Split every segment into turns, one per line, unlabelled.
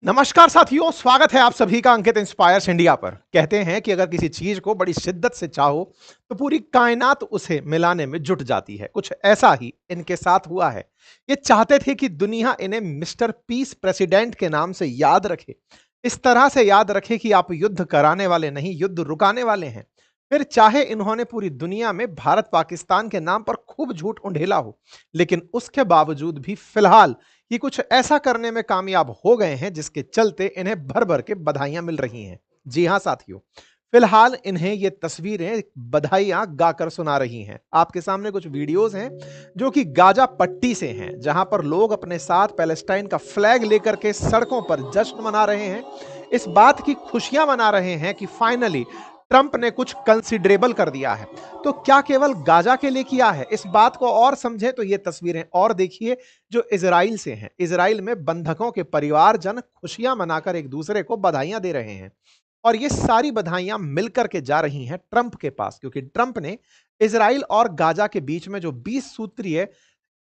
नमस्कार साथियों, स्वागत है आप सभी का अंकित इंस्पायर्स इंडिया पर। कहते हैं कि अगर किसी चीज को बड़ी शिद्दत से चाहो तो पूरी कायनात उसे मिलाने में जुट जाती है। कुछ ऐसा ही इनके साथ हुआ है। ये चाहते थे कि दुनिया इन्हें मिस्टर पीस प्रेसिडेंट के नाम से याद रखे, इस तरह से याद रखे कि आप युद्ध कराने वाले नहीं, युद्ध रुकाने वाले हैं। फिर चाहे इन्होंने पूरी दुनिया में भारत पाकिस्तान के नाम पर खूब झूठ उंडेला हो, लेकिन उसके बावजूद भी फिलहाल कि कुछ ऐसा करने में कामयाब हो गए हैं जिसके चलते इन्हें भर भर के बधाइयां मिल रही हैं। जी हां साथियों, फिलहाल इन्हें ये तस्वीरें बधाइयां गाकर सुना रही हैं। आपके सामने कुछ वीडियोस हैं जो कि गाजा पट्टी से हैं, जहां पर लोग अपने साथ पैलेस्टाइन का फ्लैग लेकर के सड़कों पर जश्न मना रहे हैं। इस बात की खुशियां मना रहे हैं कि फाइनली ट्रंप ने कुछ कंसिडरेबल कर दिया है। तो क्या केवल गाजा के लिए किया है? इस बात को और समझे तो ये तस्वीरें और देखिए जो इजराइल से हैं। इजराइल में बंधकों के परिवारजन खुशियां मनाकर एक दूसरे को बधाइयां दे रहे हैं, और ये सारी बधाइयां मिलकर के जा रही हैं ट्रंप के पास, क्योंकि ट्रंप ने इजराइल और गाजा के बीच में जो 20 सूत्रीय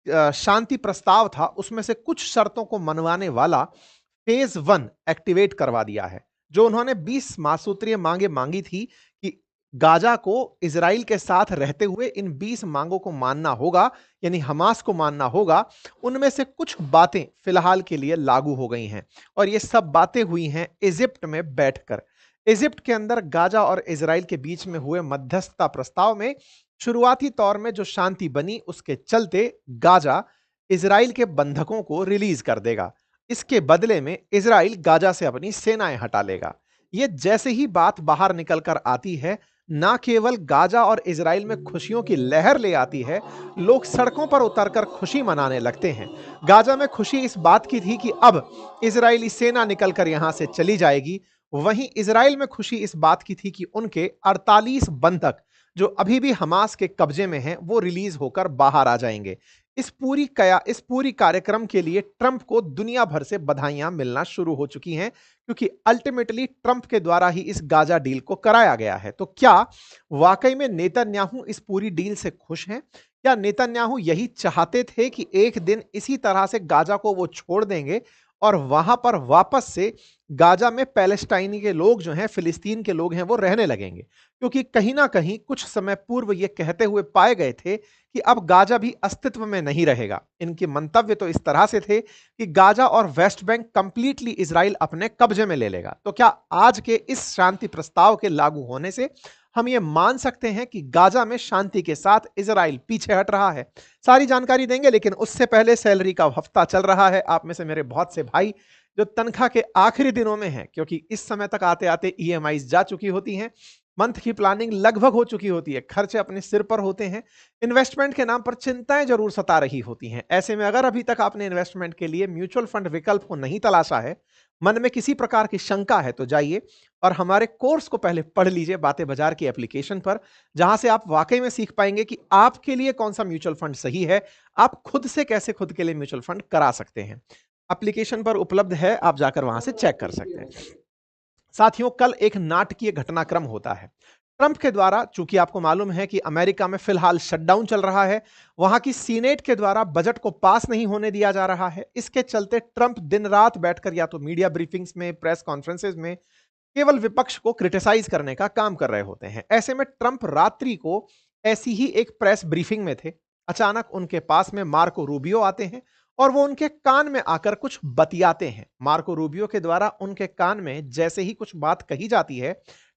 शांति प्रस्ताव था, उसमें से कुछ शर्तों को मनवाने वाला फेज 1 एक्टिवेट करवा दिया है। जो उन्होंने 20 महासूत्रीय मांगे मांगी थी कि गाजा को इजराइल के साथ रहते हुए इन 20 मांगों को मानना होगा, यानी हमास को मानना होगा। उनमें से कुछ बातें फिलहाल के लिए लागू हो गई हैं, और ये सब बातें हुई हैं इजिप्ट में बैठकर। इजिप्ट के अंदर गाजा और इजराइल के बीच में हुए मध्यस्थता प्रस्ताव में शुरुआती तौर में जो शांति बनी, उसके चलते गाजा इजराइल के बंधकों को रिलीज कर देगा। इसके बदले में इजराइल गाजा से अपनी सेनाएं हटा लेगा। यह जैसे ही बात बाहर निकल कर आती है, ना केवल गाजा और इजराइल में खुशियों की लहर ले आती है, लोग सड़कों पर उतरकर खुशी मनाने लगते हैं। गाजा में खुशी इस बात की थी कि अब इजरायली सेना निकलकर यहां से चली जाएगी। वहीं इजराइल में खुशी इस बात की थी कि उनके 48 बंधक जो अभी भी हमास के कब्जे में हैं, वो रिलीज होकर बाहर आ जाएंगे। इस पूरी कार्यक्रम के लिए ट्रंप को दुनिया भर से बधाइयां मिलना शुरू हो चुकी हैं, क्योंकि अल्टीमेटली ट्रंप के द्वारा ही इस गाजा डील को कराया गया है। तो क्या वाकई में नेतन्याहू इस पूरी डील से खुश हैं? क्या नेतन्याहू यही चाहते थे कि एक दिन इसी तरह से गाजा को वो छोड़ देंगे और वहां पर वापस से गाजा में पैलेस्टाइनी के लोग जो हैं, फिलिस्तीन के लोग हैं, वो रहने लगेंगे? क्योंकि कहीं ना कहीं कुछ समय पूर्व ये कहते हुए पाए गए थे कि अब गाजा भी अस्तित्व में नहीं रहेगा। इनके मंतव्य तो इस तरह से थे कि गाजा और वेस्ट बैंक कंप्लीटली इजराइल अपने कब्जे में ले लेगा। तो क्या आज के इस शांति प्रस्ताव के लागू होने से हम ये मान सकते हैं कि गाजा में शांति के साथ इजराइल पीछे हट रहा है? सारी जानकारी देंगे, लेकिन उससे पहले सैलरी का हफ्ता चल रहा है। आप में से मेरे बहुत से भाई जो तनख्वाह के आखिरी दिनों में हैं, क्योंकि इस समय तक आते आते ईएमआई जा चुकी होती हैं, मंथ की प्लानिंग लगभग हो चुकी होती है, खर्चे अपने सिर पर होते हैं, इन्वेस्टमेंट के नाम पर चिंताएं जरूर सता रही होती हैं। ऐसे में अगर अभी तक आपने इन्वेस्टमेंट के लिए म्यूचुअल फंड विकल्प को नहीं तलाशा है, मन में किसी प्रकार की शंका है, तो जाइए और हमारे कोर्स को पहले पढ़ लीजिए बातें बाजार की एप्लीकेशन पर, जहां से आप वाकई में सीख पाएंगे कि आपके लिए कौन सा म्यूचुअल फंड सही है, आप खुद से कैसे खुद के लिए म्यूचुअल फंड करा सकते हैं। एप्लीकेशन पर उपलब्ध है, आप जाकर वहां से चेक कर सकते हैं। साथियों, कल एक नाटकीय घटनाक्रम होता है। ट्रंप के द्वारा, चूंकि आपको मालूम है कि अमेरिका में फिलहाल शटडाउन चल रहा है, वहां की सीनेट के द्वारा बजट को पास नहीं होने दिया जा रहा है। इसके चलते ट्रंप दिन रात बैठकर या तो मीडिया ब्रीफिंग्स में, प्रेस कॉन्फ्रेंसेज में केवल विपक्ष को क्रिटिसाइज करने का काम कर रहे होते हैं। ऐसे में ट्रंप रात्रि को ऐसी ही एक प्रेस ब्रीफिंग में थे। अचानक उनके पास में मार्को रूबियो आते हैं और वो उनके कान में आकर कुछ बतियाते हैं। मार्को रूबियो के द्वारा उनके कान में जैसे ही कुछ बात कही जाती है,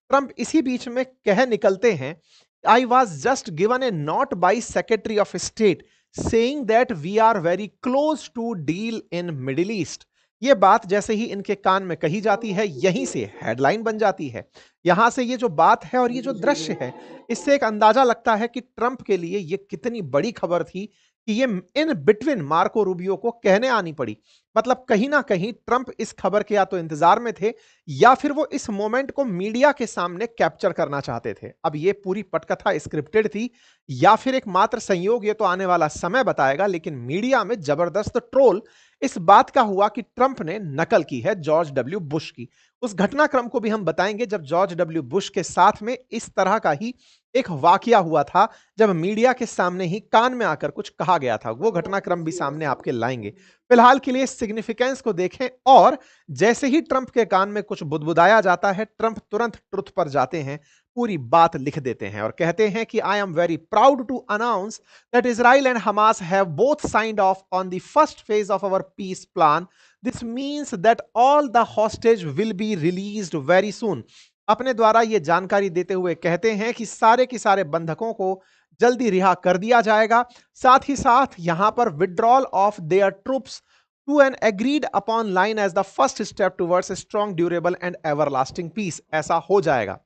ट्रंप इसी बीच में कह निकलते हैं, I was just given a note by secretary of state saying that we are very close to deal in middle east. ये बात जैसे ही इनके कान में कही जाती है, यहीं से हेडलाइन बन जाती है। यहां से ये जो बात है और ये जो दृश्य है, इससे एक अंदाजा लगता है कि ट्रंप के लिए ये कितनी बड़ी खबर थी कि ये इन बिटवीन मार्को रूबियो को कहने आनी पड़ी। मतलब कहीं ना कहीं ट्रंप इस खबर के या तो इंतजार में थे, या फिर वो इस मोमेंट को मीडिया के सामने कैप्चर करना चाहते थे। अब ये पूरी पटकथा स्क्रिप्टेड थी या फिर एक मात्र संयोग, ये तो आने वाला समय बताएगा। लेकिन मीडिया में जबरदस्त ट्रोल इस बात का हुआ कि ट्रंप ने नकल की है जॉर्ज डब्ल्यू बुश की। उस घटनाक्रम को भी हम बताएंगे जब जॉर्ज डब्ल्यू बुश के साथ में इस तरह का ही एक वाकया हुआ था जब मीडिया के सामने ही कान में आकर कुछ कहा गया था। वो घटनाक्रम भी सामने आपके लाएंगे। फिलहाल के लिए सिग्निफिकेंस को देखें और जैसे ही ट्रंप के कान में कुछ बुदबुदाया जाता है, ट्रंप तुरंत ट्रुथ पर जाते हैं, पूरी बात लिख देते हैं और कहते हैं कि I am very proud to announce that Israel and Hamas have both signed off on the first phase of our peace plan. This means that all the hostage will be released very soon. अपने द्वारा यह जानकारी देते हुए कहते हैं कि सारे के सारे बंधकों को जल्दी रिहा कर दिया जाएगा। साथ ही साथ यहां पर withdrawal of their troops to an agreed upon line as the first step towards strong durable and everlasting peace, ऐसा हो जाएगा।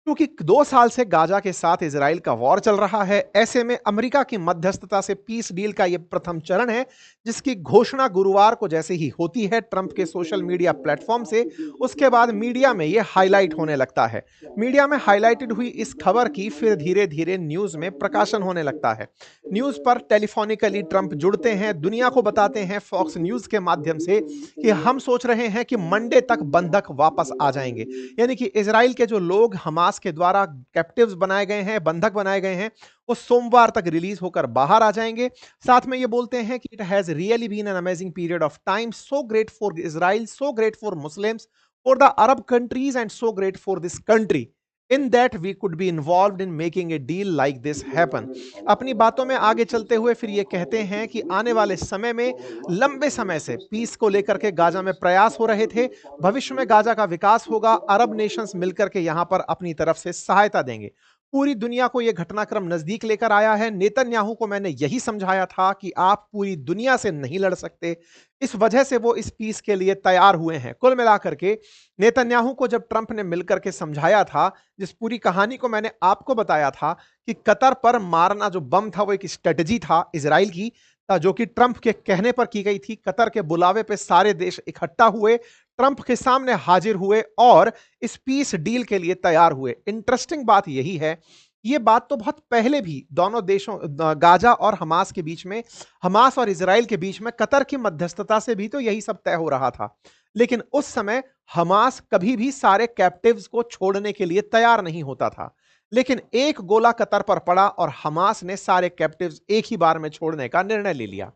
क्योंकि 2 साल से गाजा के साथ इजराइल का वॉर चल रहा है, ऐसे में अमेरिका की मध्यस्थता से पीस डील का यह प्रथम चरण है, जिसकी घोषणा गुरुवार को जैसे ही होती है ट्रंप के सोशल मीडिया प्लेटफॉर्म से, उसके बाद मीडिया में यह हाईलाइट होने लगता है। मीडिया में हाईलाइटेड हुई इस खबर की फिर धीरे धीरे न्यूज में प्रकाशन होने लगता है। न्यूज पर टेलीफोनिकली ट्रंप जुड़ते हैं, दुनिया को बताते हैं फॉक्स न्यूज के माध्यम से कि हम सोच रहे हैं कि मंडे तक बंधक वापस आ जाएंगे। यानी कि इजराइल के जो लोग हमास के द्वारा कैप्टिव्स बनाए गए हैं, बंधक बनाए गए हैं, वो सोमवार तक रिलीज होकर बाहर आ जाएंगे। साथ में ये बोलते हैं कि it has really been an amazing period of time, so great for Israel, so great for Muslims, for the Arab countries and so great for this country in that we could be involve in making a deal like this happen. अपनी बातों में आगे चलते हुए फिर ये कहते हैं कि आने वाले समय में लंबे समय से पीस को लेकर के गाजा में प्रयास हो रहे थे, भविष्य में गाजा का विकास होगा, अरब नेशंस मिलकर के यहां पर अपनी तरफ से सहायता देंगे। पूरी दुनिया को यह घटनाक्रम नजदीक लेकर आया है। नेतन्याहू को मैंने यही समझाया था कि आप पूरी दुनिया से नहीं लड़ सकते, इस वजह से वो इस पीस के लिए तैयार हुए हैं। कुल मिलाकर के नेतन्याहू को जब ट्रंप ने मिलकर के समझाया था, जिस पूरी कहानी को मैंने आपको बताया था कि कतर पर मारना जो बम था वो एक स्ट्रेटजी था इजराइल की, जो कि ट्रंप के कहने पर की गई थी। कतर के बुलावे पे सारे देश इकट्ठा हुए, ट्रंप के सामने हाजिर हुए और इस पीस डील के लिए तैयार हुए। इंटरेस्टिंग बात यही है, ये बात तो बहुत पहले भी दोनों देशों गाजा और हमास के बीच में, हमास और इजराइल के बीच में कतर की मध्यस्थता से भी तो यही सब तय हो रहा था। लेकिन उस समय हमास कभी भी सारे कैप्टिव्स को छोड़ने के लिए तैयार नहीं होता था। लेकिन एक गोला कतर पर पड़ा और हमास ने सारे कैप्टिव्स एक ही बार में छोड़ने का निर्णय ले लिया।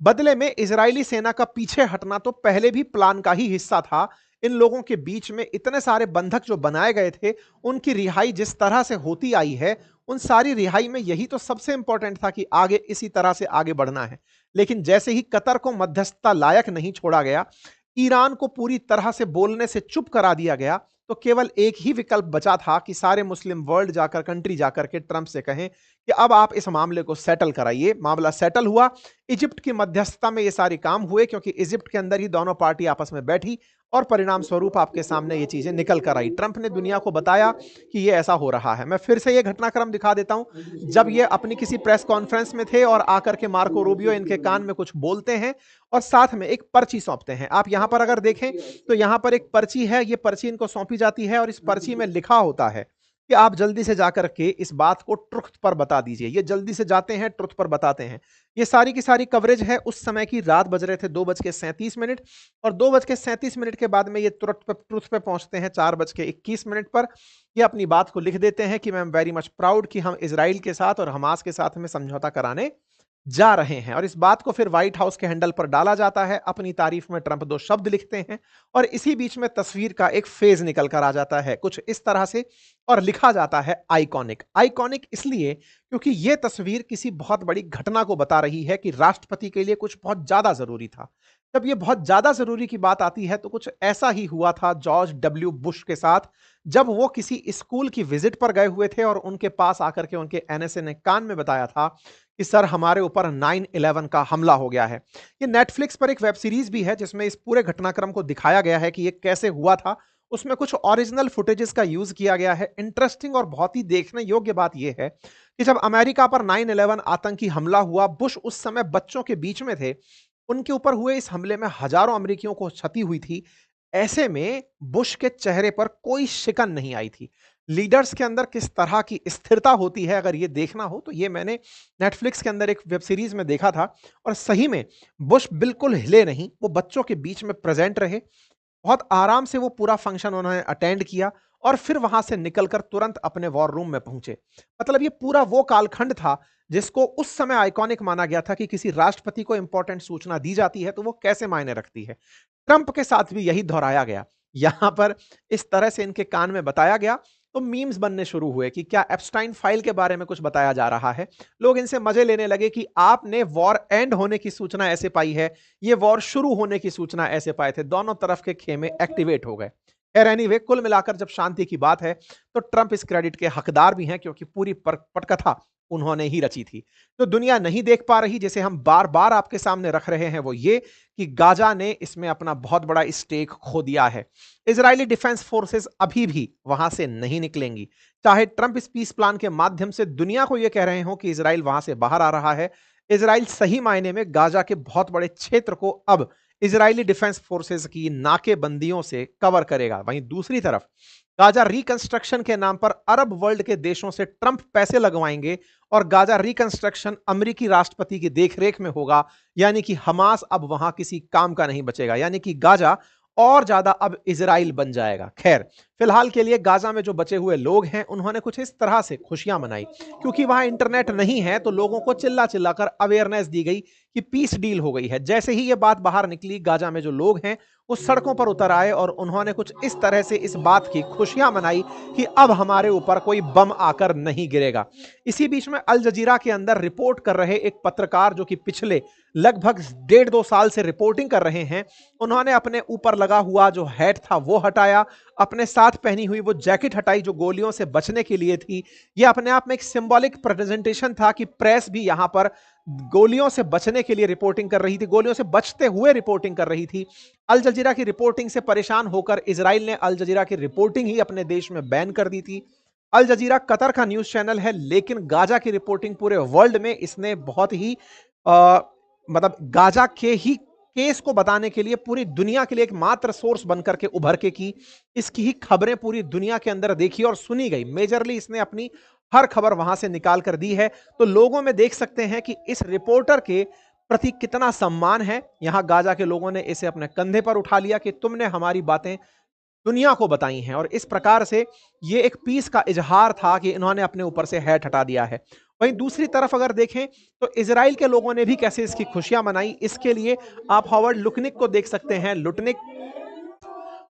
बदले में इजरायली सेना का पीछे हटना तो पहले भी प्लान का ही हिस्सा था। इन लोगों के बीच में इतने सारे बंधक जो बनाए गए थे, उनकी रिहाई जिस तरह से होती आई है, उन सारी रिहाई में यही तो सबसे इंपॉर्टेंट था कि आगे इसी तरह से आगे बढ़ना है। लेकिन जैसे ही कतर को मध्यस्थता लायक नहीं छोड़ा गया, ईरान को पूरी तरह से बोलने से चुप करा दिया गया, तो केवल एक ही विकल्प बचा था कि सारे मुस्लिम वर्ल्ड जाकर, कंट्री जाकर के ट्रंप से कहें कि अब आप इस मामले को सेटल कराइए। मामला सेटल हुआ। इजिप्ट की मध्यस्थता में ये सारे काम हुए, क्योंकि इजिप्ट के अंदर ही दोनों पार्टी आपस में बैठी और परिणाम स्वरूप आपके सामने ये चीजें निकल कर आई। ट्रंप ने दुनिया को बताया कि ये ऐसा हो रहा है। मैं फिर से ये घटनाक्रम दिखा देता हूं। जब ये अपनी किसी प्रेस कॉन्फ्रेंस में थे और आकर के मार्को रूबियो इनके कान में कुछ बोलते हैं और साथ में एक पर्ची सौंपते हैं। आप यहां पर अगर देखें तो यहां पर एक पर्ची है, ये पर्ची इनको सौंपी जाती है और इस पर्ची में लिखा होता है कि आप जल्दी से जाकर के इस बात को ट्रुथ पर बता दीजिए। ये जल्दी से जाते हैं, ट्रुथ पर बताते हैं। ये सारी की सारी कवरेज है उस समय की। रात बज रहे थे 2:37 और 2:37 के बाद में ये ट्रुथ पे पहुंचते हैं 4:21 पर। ये अपनी बात को लिख देते हैं कि मैं एम वेरी मच प्राउड कि हम इजराइल के साथ और हमास के साथ में समझौता कराने जा रहे हैं। और इस बात को फिर व्हाइट हाउस के हैंडल पर डाला जाता है। अपनी तारीफ में ट्रंप 2 शब्द लिखते हैं और इसी बीच में तस्वीर का एक फेज निकल कर आ जाता है कुछ इस तरह से, और लिखा जाता है आइकॉनिक। आइकॉनिक इसलिए क्योंकि यह तस्वीर किसी बहुत बड़ी घटना को बता रही है कि राष्ट्रपति के लिए कुछ बहुत ज्यादा जरूरी था। जब यह बहुत ज्यादा जरूरी की बात आती है तो कुछ ऐसा ही हुआ था जॉर्ज डब्ल्यू बुश के साथ, जब वो किसी स्कूल की विजिट पर गए हुए थे और उनके पास आकर के उनके एनएसए ने कान में बताया था कि सर हमारे ऊपर 9/11 का हमला हो गया है। ये नेटफ्लिक्स पर एक वेब सीरीज भी है जिसमें इस पूरे घटनाक्रम को दिखाया गया है कि ये कैसे हुआ था। उसमें कुछ ओरिजिनल फुटेजेस का यूज किया गया है। इंटरेस्टिंग और बहुत ही देखने योग्य बात यह है कि जब अमेरिका पर 9/11 आतंकी हमला हुआ, बुश उस समय बच्चों के बीच में थे। उनके ऊपर हुए इस हमले में हजारों अमेरिकियों को क्षति हुई थी। ऐसे में बुश के चेहरे पर कोई शिकन नहीं आई थी। लीडर्स के अंदर किस तरह की स्थिरता होती है, अगर ये देखना हो तो ये मैंने नेटफ्लिक्स के अंदर एक वेब सीरीज में देखा था। और सही में बुश बिल्कुल हिले नहीं, वो बच्चों के बीच में प्रेजेंट रहे। बहुत आराम से वो पूरा फंक्शन उन्होंने अटेंड किया और फिर वहां से निकलकर तुरंत अपने वॉर रूम में पहुंचे। मतलब ये पूरा वो कालखंड था जिसको उस समय आइकॉनिक माना गया था कि किसी राष्ट्रपति को इंपॉर्टेंट सूचना दी जाती है तो वो कैसे मायने रखती है। ट्रंप के साथ भी यही दोहराया गया। यहां पर इस तरह से इनके कान में बताया गया तो मीम्स बनने शुरू हुए कि क्या एप्स्टाइन फाइल के बारे में कुछ बताया जा रहा है। लोग इनसे मजे लेने लगे कि आपने वॉर एंड होने की सूचना ऐसे पाई है, ये वॉर शुरू होने की सूचना ऐसे पाए थे। दोनों तरफ के खेमे एक्टिवेट हो गए। खैर एनीवे, कुल मिलाकर जब शांति की बात है तो ट्रंप इस क्रेडिट के हकदार भी हैं क्योंकि पूरी पटकथा उन्होंने ही रची थी। जो दुनिया नहीं देख पा रही, जिसे हम बार बार आपके सामने रख रहे हैं, वो ये कि गाजा ने इसमें अपना बहुत बड़ा स्टेक खो दिया है। इजरायली डिफेंस फोर्सेस अभी भी वहां से नहीं निकलेंगी, चाहे ट्रंप इस पीस प्लान के माध्यम से दुनिया को यह कह रहे हो कि इजराइल वहां से बाहर आ रहा है। इजराइल सही मायने में गाजा के बहुत बड़े क्षेत्र को अब इजरायली डिफेंस फोर्सेस की नाकेबंदियों से कवर करेगा। वहीं दूसरी तरफ गाजा रिकंस्ट्रक्शन के नाम पर अरब वर्ल्ड के देशों से ट्रंप पैसे लगवाएंगे और गाजा रिकंस्ट्रक्शन अमेरिकी राष्ट्रपति की देखरेख में होगा। यानी कि हमास अब वहां किसी काम का नहीं बचेगा, यानी कि गाजा और ज्यादा अब इजराइल बन जाएगा। खैर फिलहाल के लिए गाजा में जो बचे हुए लोग हैं उन्होंने कुछ इस तरह से खुशियां मनाई। क्योंकि वहां इंटरनेट नहीं है तो लोगों को चिल्ला चिल्लाकर अवेयरनेस दी गई कि पीस डील हो गई है। जैसे ही ये बात बाहर निकली, गाजा में जो लोग हैं वो सड़कों पर उतर आए और उन्होंने कुछ इस तरह से इस बात की खुशियां मनाई कि अब हमारे ऊपर कोई बम आकर नहीं गिरेगा। इसी बीच में अल जजीरा के अंदर रिपोर्ट कर रहे एक पत्रकार, जो कि पिछले लगभग 1.5-2 साल से रिपोर्टिंग कर रहे हैं, उन्होंने अपने ऊपर लगा हुआ जो हैट था वो हटाया, अपने साथ पहनी हुई वो जैकेट हटाई जो गोलियों से बचने के लिए थी। यह अपने आप में एक सिंबॉलिक प्रेजेंटेशन था कि प्रेस भी यहां पर गोलियों से बचने के लिए रिपोर्टिंग कर रही थी, गोलियों से बचते हुए रिपोर्टिंग कर रही थी। अल जजीरा की रिपोर्टिंग से परेशान होकर इजराइल ने अल जजीरा की रिपोर्टिंग ही अपने देश में बैन कर दी थी। अल जजीरा कतर का न्यूज चैनल है, लेकिन गाजा की रिपोर्टिंग पूरे वर्ल्ड में इसने बहुत ही मतलब गाजा के ही केस को बताने के लिए पूरी दुनिया के लिए एक मात्र सोर्स बनकर के उभर के की। इसकी ही खबरें पूरी दुनिया के अंदर देखी और सुनी गई। मेजरली इसने अपनी हर खबर वहां से निकाल कर दी है। तो लोगों में देख सकते हैं कि इस रिपोर्टर के प्रति कितना सम्मान है। यहां गाजा के लोगों ने इसे अपने कंधे पर उठा लिया कि तुमने हमारी बातें दुनिया को बताई हैं, और इस प्रकार से ये एक पीस का इजहार था कि इन्होंने अपने ऊपर से हैट हटा दिया है। वहीं दूसरी तरफ अगर देखें तो इजराइल के लोगों ने भी कैसे इसकी खुशियां मनाई, इसके लिए आप हॉवर्ड लुटनिक को देख सकते हैं। लुटनिक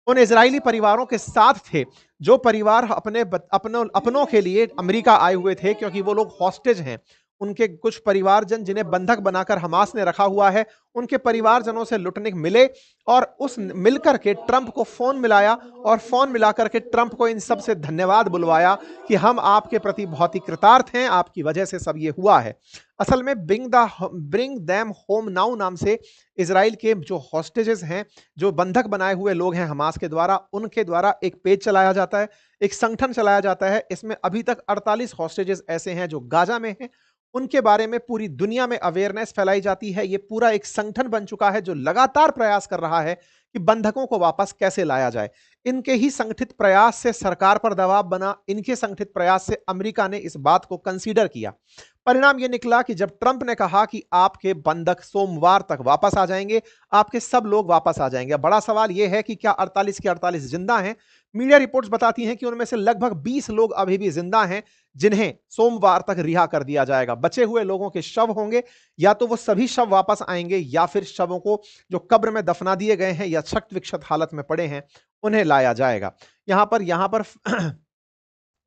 उन इजरायली परिवारों के साथ थे जो परिवार अपनों के लिए अमेरिका आए हुए थे, क्योंकि वो लोग हॉस्टेज हैं। उनके कुछ परिवारजन जिन्हें बंधक बनाकर हमास ने रखा हुआ है, उनके परिवारजनों से लुटनिक मिले और उस मिलकर के ट्रंप को फोन मिलाया और फोन मिलाकर के ट्रंप को इन सब से धन्यवाद बुलवाया कि हम आपके प्रति बहुत ही कृतार्थ हैं, आपकी वजह से सब ये हुआ है। असल में ब्रिंग दैम होम नाउ नाम से इजराइल के जो हॉस्टेजेस हैं, जो बंधक बनाए हुए लोग हैं हमास के द्वारा, उनके द्वारा एक पेज चलाया जाता है, एक संगठन चलाया जाता है। इसमें अभी तक 48 हॉस्टेजेस ऐसे हैं जो गाजा में हैं। उनके बारे में पूरी दुनिया में अवेयरनेस फैलाई जाती है। ये पूरा एक संगठन बन चुका है जो लगातार प्रयास कर रहा है कि बंधकों को वापस कैसे लाया जाए। इनके ही संगठित प्रयास से सरकार पर दबाव बना, इनके संगठित प्रयास से अमेरिका ने इस बात को कंसीडर किया। परिणाम यह निकला कि जब ट्रंप ने कहा कि आपके बंधक सोमवार तक वापस आ जाएंगे, आपके सब लोग वापस आ जाएंगे। बड़ा सवाल यह है कि क्या 48 के 48 जिंदा हैं? मीडिया रिपोर्ट्स बताती हैं कि उनमें से लगभग 20 लोग अभी भी जिंदा हैं, जिन्हें सोमवार तक रिहा कर दिया जाएगा। बचे हुए लोगों के शव होंगे, या तो वो सभी शव वापस आएंगे या फिर शवों को जो कब्र में दफना दिए गए हैं या क्षत विक्षत हालत में पड़े हैं उन्हें लाया जाएगा। यहां पर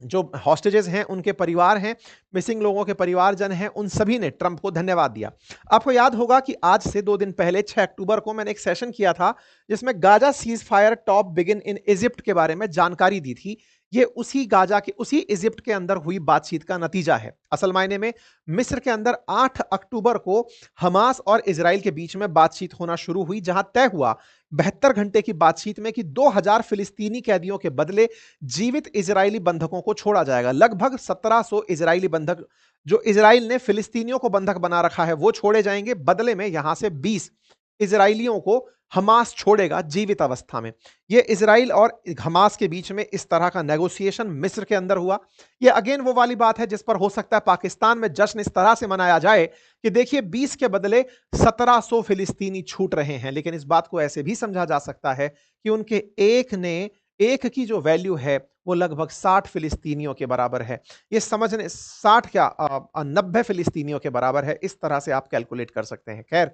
जो हॉस्टेजेस हैं उनके परिवार हैं, मिसिंग लोगों के परिवारजन हैं, उन सभी ने ट्रंप को धन्यवाद दिया। आपको याद होगा कि आज से 2 दिन पहले 6 अक्टूबर को मैंने एक सेशन किया था जिसमें Gaza cease fire top begin in Egypt के बारे में जानकारी दी थी। ये उसी गाजा के उसी इजिप्ट के अंदर हुई बातचीत का नतीजा है। असल मायने में मिस्र के अंदर 8 अक्टूबर को हमास और इजराइल के बीच में बातचीत होना शुरू हुई, जहां तय हुआ 72 घंटे की बातचीत में कि 2000 फिलिस्तीनी कैदियों के बदले जीवित इजरायली बंधकों को छोड़ा जाएगा। लगभग 1700 इजरायली बंधक जो इजराइल ने फिलिस्तीनियों को बंधक बना रखा है वो छोड़े जाएंगे। बदले में यहां से 20 इजराइलियों को हमास छोड़ेगा जीवित अवस्था में। यह इजराइल और हमास के बीच में इस तरह का नेगोशिएशन मिस्र के अंदर हुआ। यह अगेन वो वाली बात है जिस पर हो सकता है पाकिस्तान में जश्न इस तरह से मनाया जाए कि देखिए 20 के बदले 1700 फिलिस्तीनी छूट रहे हैं। लेकिन इस बात को ऐसे भी समझा जा सकता है कि उनके एक की जो वैल्यू है वो लगभग 60 फिलिस्तीनियों के बराबर है। ये समझने 60 क्या 90 फिलिस्तीनियों के बराबर है। इस तरह से आप कैलकुलेट कर सकते हैं। खैर,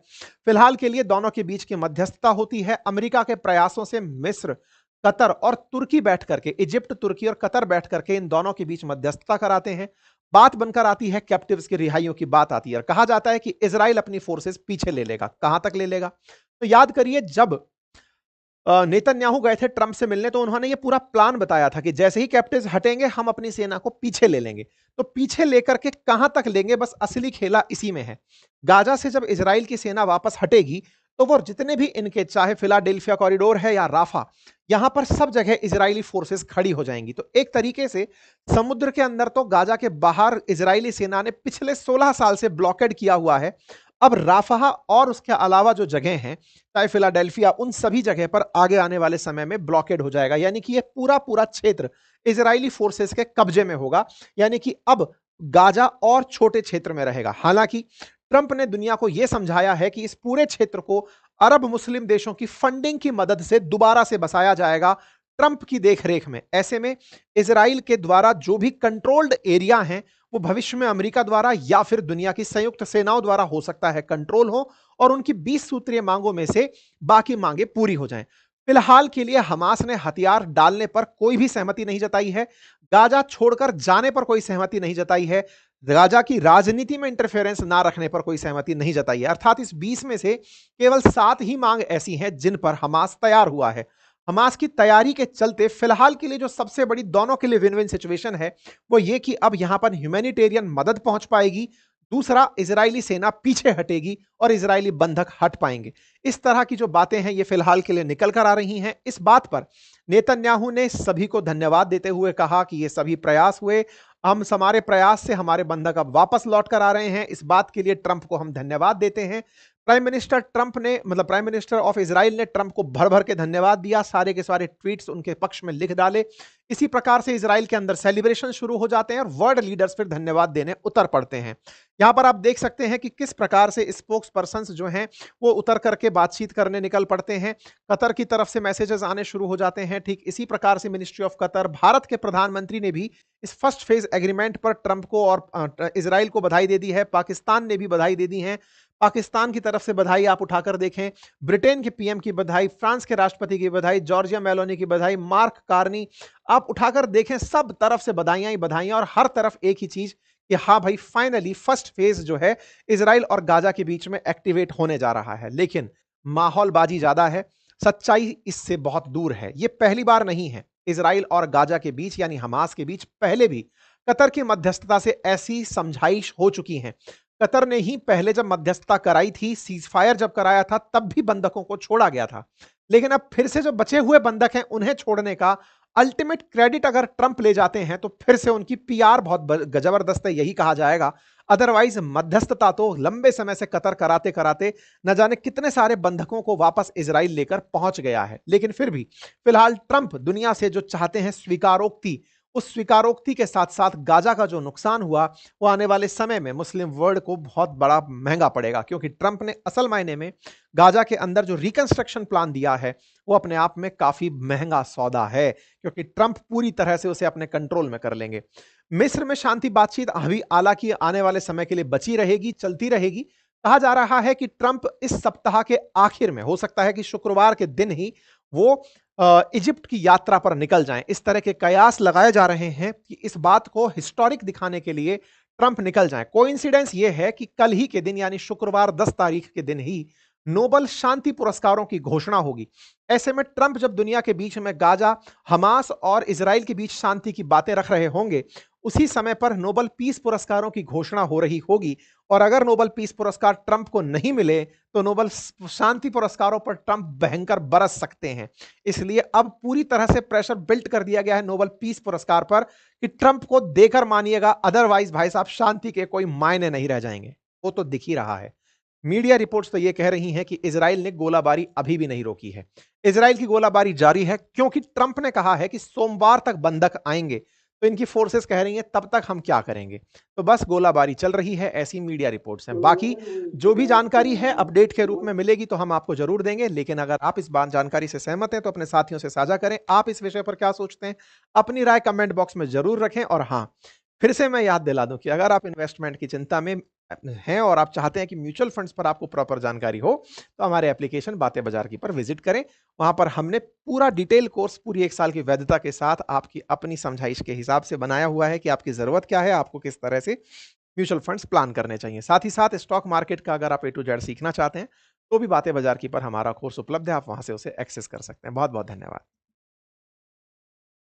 फिलहाल के लिए दोनों के बीच की मध्यस्थता होती है। अमेरिका के प्रयासों से मिस्र, कतर और तुर्की बैठ करके, इजिप्ट, तुर्की और कतर बैठ करके इन दोनों के बीच मध्यस्थता कराते हैं। बात बनकर आती है कैप्टिव्स की रिहाइयों की बात आती है और कहा जाता है कि इजराइल अपनी फोर्सेस पीछे ले लेगा। कहां तक ले लेगा? तो याद करिए, जब नेतन्याहू गए थे ट्रंप से मिलने, तो उन्होंने ये पूरा प्लान बताया था कि जैसे ही कैप्टिव्स हटेंगे हम अपनी सेना को पीछे ले लेंगे। तो पीछे लेकर के कहां तक लेंगे, बस असली खेला इसी में है। गाजा से जब इजराइल की सेना वापस हटेगी तो वो जितने भी इनके, चाहे फिलाडेल्फिया कॉरिडोर है या राफा, यहां पर सब जगह इजरायली फोर्सेस खड़ी हो जाएंगी। तो एक तरीके से समुद्र के अंदर तो गाजा के बाहर इजरायली सेना ने पिछले 16 साल से ब्लॉकेड किया हुआ है। अब राफा और उसके अलावा जो जगह हैं, चाहे फिलाडेल्फिया, उन सभी जगह पर आगे आने वाले समय में ब्लॉकेड हो जाएगा। यानी कि यह पूरा पूरा क्षेत्र इजरायली फोर्सेस के कब्जे में होगा। यानी कि अब गाजा और छोटे क्षेत्र में रहेगा। हालांकि ट्रंप ने दुनिया को यह समझाया है कि इस पूरे क्षेत्र को अरब मुस्लिम देशों की फंडिंग की मदद से दोबारा से बसाया जाएगा, ट्रंप की देखरेख में। ऐसे में इजराइल के द्वारा जो भी कंट्रोल्ड एरिया हैं, वो भविष्य में अमेरिका द्वारा या फिर दुनिया की संयुक्त सेनाओं द्वारा हो सकता है कंट्रोल हो और उनकी 20 सूत्रीय मांगों में से बाकी मांगे पूरी हो जाएं। फिलहाल के लिए हमास ने हथियार डालने पर कोई भी सहमति नहीं जताई है। गाजा छोड़कर जाने पर कोई सहमति नहीं जताई है। गाजा की राजनीति में इंटरफेरेंस ना रखने पर कोई सहमति नहीं जताई है। अर्थात इस 20 में से केवल 7 ही मांग ऐसी हैं जिन पर हमास तैयार हुआ है। हमास की तैयारी के चलते फिलहाल के लिए जो सबसे बड़ी दोनों के लिए विन विन सिचुएशन है वो ये कि अब यहां पर ह्यूमैनिटेरियन मदद पहुंच पाएगी। दूसरा, इजरायली सेना पीछे हटेगी और इजरायली बंधक हट पाएंगे। इस तरह की जो बातें हैं ये फिलहाल के लिए निकल कर आ रही हैं। इस बात पर नेतन्याहू ने सभी को धन्यवाद देते हुए कहा कि ये सभी प्रयास हुए, हम हमारे प्रयास से हमारे बंधक अब वापस लौट कर आ रहे हैं। इस बात के लिए ट्रंप को हम धन्यवाद देते हैं। प्राइम मिनिस्टर ट्रंप ने, मतलब प्राइम मिनिस्टर ऑफ इजराइल ने ट्रंप को भर भर के धन्यवाद दिया, सारे के सारे ट्वीट्स उनके पक्ष में लिख डाले। इसी प्रकार से इजराइल के अंदर सेलिब्रेशन शुरू हो जाते हैं और वर्ल्ड लीडर्स फिर धन्यवाद देने उतर पड़ते हैं। यहां पर आप देख सकते हैं कि किस प्रकार से स्पोक्स पर्संस जो हैं वो उतर करके बातचीत करने निकल पड़ते हैं। कतर की तरफ से मैसेजेस आने शुरू हो जाते हैं। ठीक इसी प्रकार से मिनिस्ट्री ऑफ कतर, भारत के प्रधानमंत्री ने भी इस फर्स्ट फेज एग्रीमेंट पर ट्रंप को और इजराइल को बधाई दे दी है। पाकिस्तान ने भी बधाई दे दी है। पाकिस्तान की तरफ से बधाई आप उठाकर देखें, ब्रिटेन के पीएम की बधाई, फ्रांस के राष्ट्रपति की बधाई, जॉर्जिया मेलोनी की बधाई, मार्क कार्नी, आप उठाकर देखें, सब तरफ से बधाइयां ही बधाइयां और हर तरफ एक ही चीज कि हाँ भाई, फाइनली फर्स्ट फेज जो है इजराइल और गाजा के बीच में एक्टिवेट होने जा रहा है। लेकिन माहौलबाजी ज्यादा है, सच्चाई इससे बहुत दूर है। यह पहली बार नहीं है इजराइल और गाजा के बीच, यानी हमास के बीच पहले भी कतर की मध्यस्थता से ऐसी समझाइश हो चुकी है। कतर ने ही पहले जब मध्यस्थता कराई थी, सीज फायर जब कराया था, तब भी बंधकों को छोड़ा गया था। लेकिन अब फिर से जो बचे हुए बंधक हैं उन्हें छोड़ने का अल्टीमेट क्रेडिट अगर ट्रंप ले जाते हैं तो फिर से उनकी पीआर बहुत जबरदस्त है, यही कहा जाएगा। अदरवाइज मध्यस्थता तो लंबे समय से कतर कराते कराते न जाने कितने सारे बंधकों को वापस इजराइल लेकर पहुंच गया है। लेकिन फिर भी फिलहाल ट्रंप दुनिया से जो चाहते हैं स्वीकारोक्ति, उस स्वीकारोक्ति के साथ साथ गाजा का जो नुकसान हुआ वो आने वाले समय में मुस्लिम वर्ल्ड को बहुत बड़ा महंगा पड़ेगा, क्योंकि ट्रंप ने असल मायने में गाजा के अंदर जो रिकंस्ट्रक्शन प्लान दिया है वो अपने आप में काफी महंगा सौदा है, क्योंकि ट्रंप पूरी तरह से उसे अपने कंट्रोल में कर लेंगे। मिस्र में शांति बातचीत अभी हालांकि आने वाले समय के लिए बची रहेगी, चलती रहेगी। कहा जा रहा है कि ट्रंप इस सप्ताह के आखिर में, हो सकता है कि शुक्रवार के दिन ही, वो इजिप्ट की यात्रा पर निकल जाएं। इस तरह के कयास लगाए जा रहे हैं कि इस बात को हिस्टोरिक दिखाने के लिए ट्रंप निकल जाएं। कोइंसिडेंस यह है कि कल ही के दिन, यानी शुक्रवार 10 तारीख के दिन ही नोबल शांति पुरस्कारों की घोषणा होगी। ऐसे में ट्रंप जब दुनिया के बीच में गाजा, हमास और इजराइल के बीच शांति की बातें रख रहे होंगे, उसी समय पर नोबल पीस पुरस्कारों की घोषणा हो रही होगी। और अगर नोबल पीस पुरस्कार ट्रंप को नहीं मिले तो नोबल शांति पुरस्कारों पर ट्रंप भयंकर बरस सकते हैं। इसलिए अब पूरी तरह से प्रेशर बिल्ट कर दिया गया है नोबल पीस पुरस्कार पर कि ट्रंप को देकर मानिएगा, अदरवाइज भाई साहब शांति के कोई मायने नहीं रह जाएंगे। वो तो दिख ही रहा है। मीडिया रिपोर्ट्स तो ये कह रही हैं कि इजराइल ने गोलाबारी अभी भी नहीं रोकी है। इजराइल की गोलाबारी जारी है, क्योंकि ट्रंप ने कहा है कि सोमवार तक बंधक आएंगे। तो इनकी फोर्सेस कह रही हैं तब तक हम क्या करेंगे? तो बस गोलाबारी चल रही है, ऐसी मीडिया रिपोर्ट्स हैं। बाकी जो भी जानकारी है अपडेट के रूप में मिलेगी तो हम आपको ज़रूर देंगे, लेकिन अगर आप इस बात जानकारी से सहमत हैं तो अपने साथियों से साझा करें। आप इस विषय पर क्या सोचते हैं? अपनी राय कमेंट बॉक्स में ज़रूर रखें और हाँ, फिर से मैं याद दिला दूँ कि अगर आप इन्वेस्टमेंट की चिंता में हैं और आप चाहते हैं कि म्यूचुअल फंड्स पर आपको प्रॉपर जानकारी हो, तो हमारे एप्लीकेशन बातें बाज़ार की पर विज़िट करें। वहाँ पर हमने पूरा डिटेल कोर्स पूरी 1 साल की वैधता के साथ आपकी अपनी समझाइश के हिसाब से बनाया हुआ है कि आपकी ज़रूरत क्या है, आपको किस तरह से म्यूचुअल फंड्स प्लान करने चाहिए। साथ ही साथ स्टॉक मार्केट का अगर आप ए टू जेड सीखना चाहते हैं, तो भी बातें बाज़ार की पर हमारा कोर्स उपलब्ध है, आप वहाँ से उसे एक्सेस कर सकते हैं। बहुत-बहुत धन्यवाद।